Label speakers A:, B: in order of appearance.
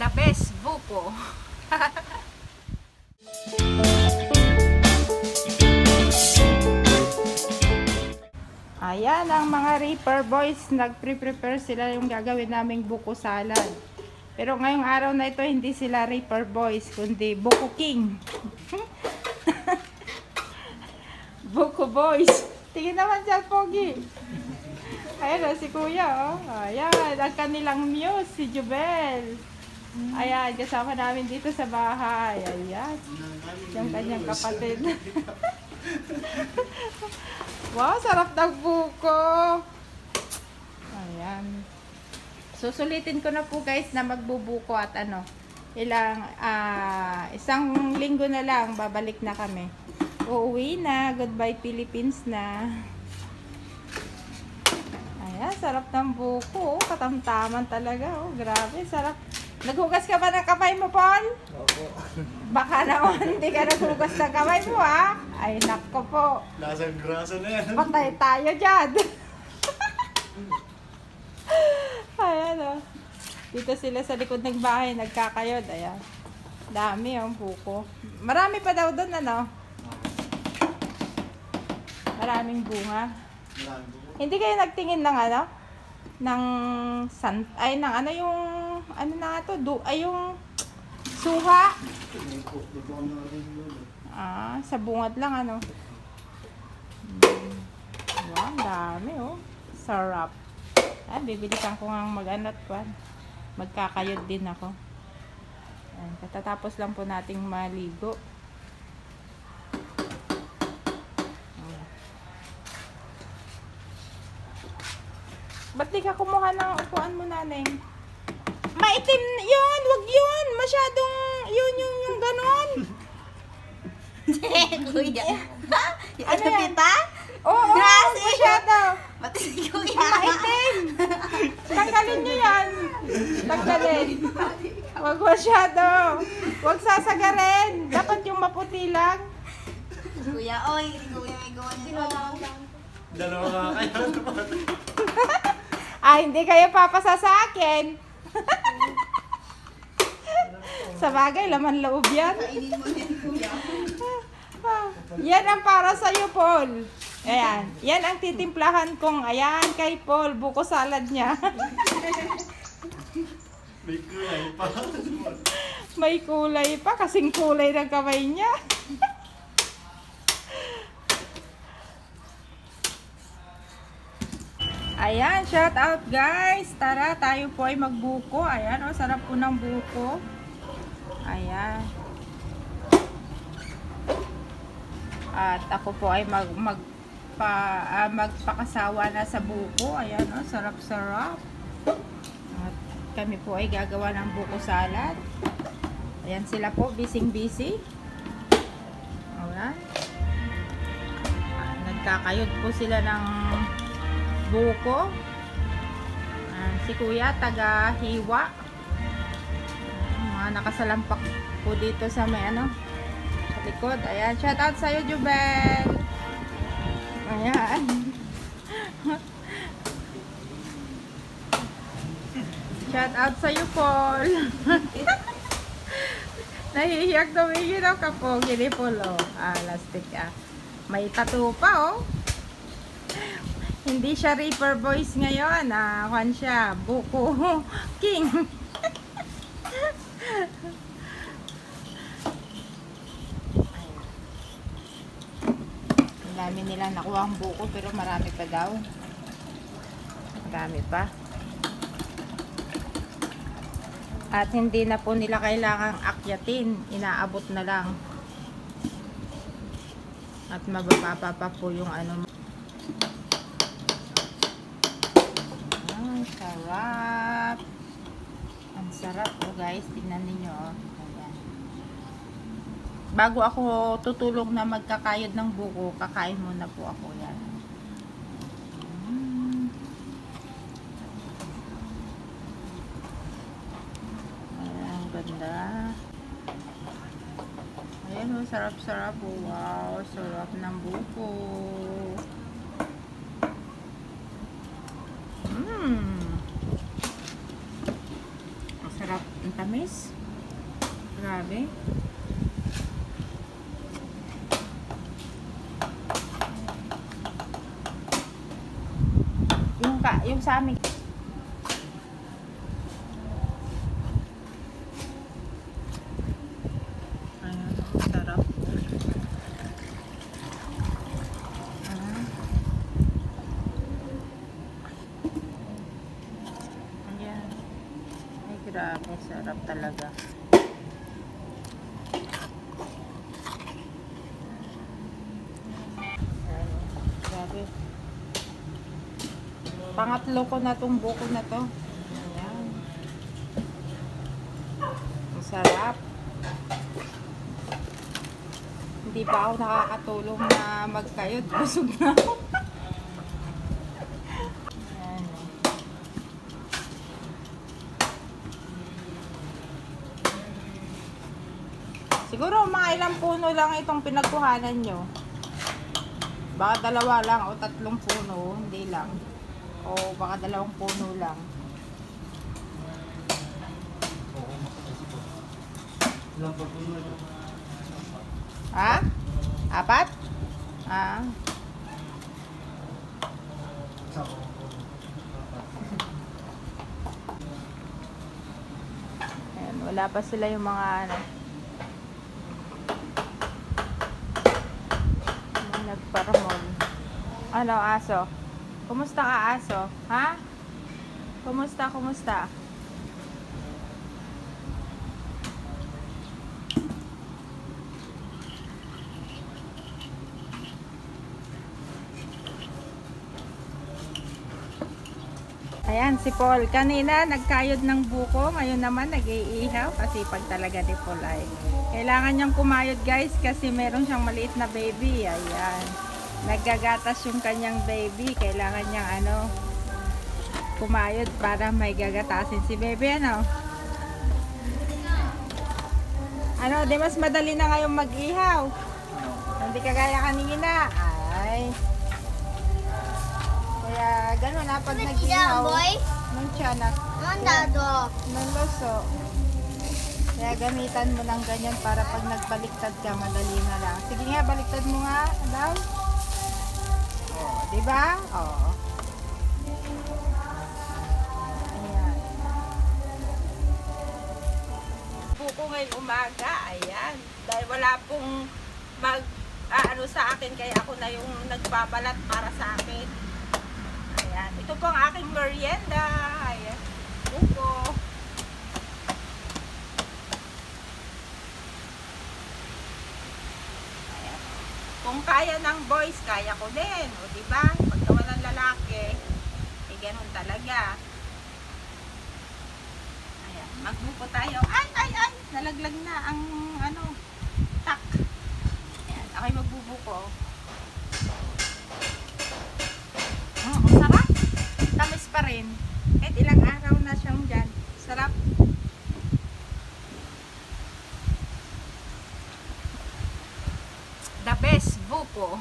A: the best buko. Ayan ang mga Reaper Boys, nagpre-prepare sila yung gagawin naming buko salad. Pero ngayong araw na ito, hindi sila Reaper Boys, kundi Buko King. Buko Boys. Tingin naman siya, Pogi. Ayan o, si Kuya, oh. Ayan, ang kanilang muse, si Jubel. Ayan, kasama namin dito sa bahay. Ayan, yung kanyang kapatid. Wow, sarap ng buko. Ayan. Susulitin ko na po guys na magbubuko at isang linggo na lang babalik na kami. Uuwi na, goodbye Philippines na. Ayan, sarap ng buko, katamtaman talaga, oh, grabe, sarap. Naghugas ka ba ng kamay mo, Paul?
B: Opo.
A: Baka naman hindi ka naghugas ng kamay mo, ha? Ay, nako po.
B: Lasang grasa na yan.
A: Patay tayo dyan. Ayan, oh. Dito sila sa likod ng bahay, nagkakayod. Ayan. Dami ang buko. Marami pa daw doon, ano? Maraming bunga. Hindi kayo nagtingin ng yung suha. Sa bungad lang, ano? Wow, ang dami, oh. Sarap. Bibilisan ko nga magkakayod din ako. Ayan, katatapos lang po nating maligo. Ba't di ka kumuha ng upuan mo, naneng? Maitim yun! Wag yun! Masyadong yung ganon.
C: Kuya.
A: Ano yan?
C: Tita?
A: Oo,
C: Grabe.
A: masyado.
C: Pati si Kuya.
A: Maitim. Tanggalin nyo yan. Tanggalin. Wag masyado. Wag sasagarin. Dapat yung maputi lang.
C: Kuya, oy. Kuya, may gawa niya.
B: Dalawa ka kayo.
A: Hindi kayo papasa sa akin. Sa bagay, laman loob yan.
C: Kainin mo yan, Kuya.
A: Yan ang para sa'yo, Paul. Ayan. Yan ang titimplahan kong, ayan, kay Paul. Buko salad niya.
B: May kulay pa.
A: May kulay pa, kasing kulay ng kamay niya. Ayan, shout out guys. Tara, tayo po ay magbuko. Ayan, oh, sarap po ng buko. Ayan. At ako po ay magpakasawa na sa buko. Ayan, oh, sarap-sarap. At kami po ay gagawa ng buko salad. Ayan sila po, busy-busy. Ayan. Nagkakayod po sila ng buko. Si Kuya taga-hiwa. Mga nakasalampak po dito sa may sa likod. Ayan, shout out sa'yo, Jubel. Ayan. Shout out sa'yo, Paul. Nahihiyak tumingin ang kapogi ni Paul, oh. Lastik, may tattoo pa, oh. Hindi siya Reaper Boys ngayon. Kwan siya, Buko King. Ang dami nila nakuha ang buko pero marami pa daw. Marami pa. At hindi na po nila kailangang akyatin. Inaabot na lang. At mabababa pa po yung sarap. Ang sarap po, guys. Tingnan niyo, oh. Ayan. Bago ako tutulong na magkakayod ng buko, kakain muna po ako yan. Ayan, ang ganda. Ayan, oh, sarap-sarap. Oh, wow, sarap ng buko. Masarap ang tamis. tamis. Grabe. Yung sa amin. Ayan, sarap. Ayan. Ay, grabe. Sarap talaga. Ayan, grabe. Pangatlo ko na tong buko na to. Ayan. Ang sarap. Hindi pa ako nakakatulong na magkayod. Busog na ako. Ayan. Siguro mga ilang puno lang itong pinagkuhanan nyo. Baka 2 lang o 3 puno. Hindi lang. O baka 2 puno lang.
B: Ilang pa puno ito?
A: Ha? 4? Ah. Ayan, wala pa sila yung mga ano. Mga nagparamon. Ano, aso? Kumusta ka, aso? Ha? Kumusta, kumusta? Ayan, si Paul. Kanina, nagkayod ng buko. Ngayon naman, nag-iihaw. Kasi pag talaga ni Paul ay kailangan niyang kumayod, guys. Kasi meron siyang maliit na baby. Ayan. Naggagatas yung kanyang baby. Kailangan niyang kumayod para may gagatasin si baby. Ano, di mas madali na ngayon mag-ihaw. Hindi kagaya kanina. Ay. Kaya gano'n na pag nag-ihaw. Nung tiyanak. Nung loso. Kaya gamitan mo ng ganyan para pag nagbaliktad ka, madali na lang. Sige nga, baliktad mo nga, daw. Oh, di ba? Oh. Ayan. Buko ngayong umaga, ayan. Dahil wala pong sa akin, kaya ako na yung nagbabalat para sa akin. Ayan. Ito po ang aking merienda. Ayan. Buko. Ayan. Kung kaya ng boys, kaya ko din. O diba? Pag gawa ng lalaki, eh ganun talaga. Ayan. Magbuko tayo. Ay! Nalaglag na ang tak. Ayan. Ako'y magbubuko. Ang sarap. Tamis pa rin. Kahit ilang araw na siyang dyan. Sarap. The best buko.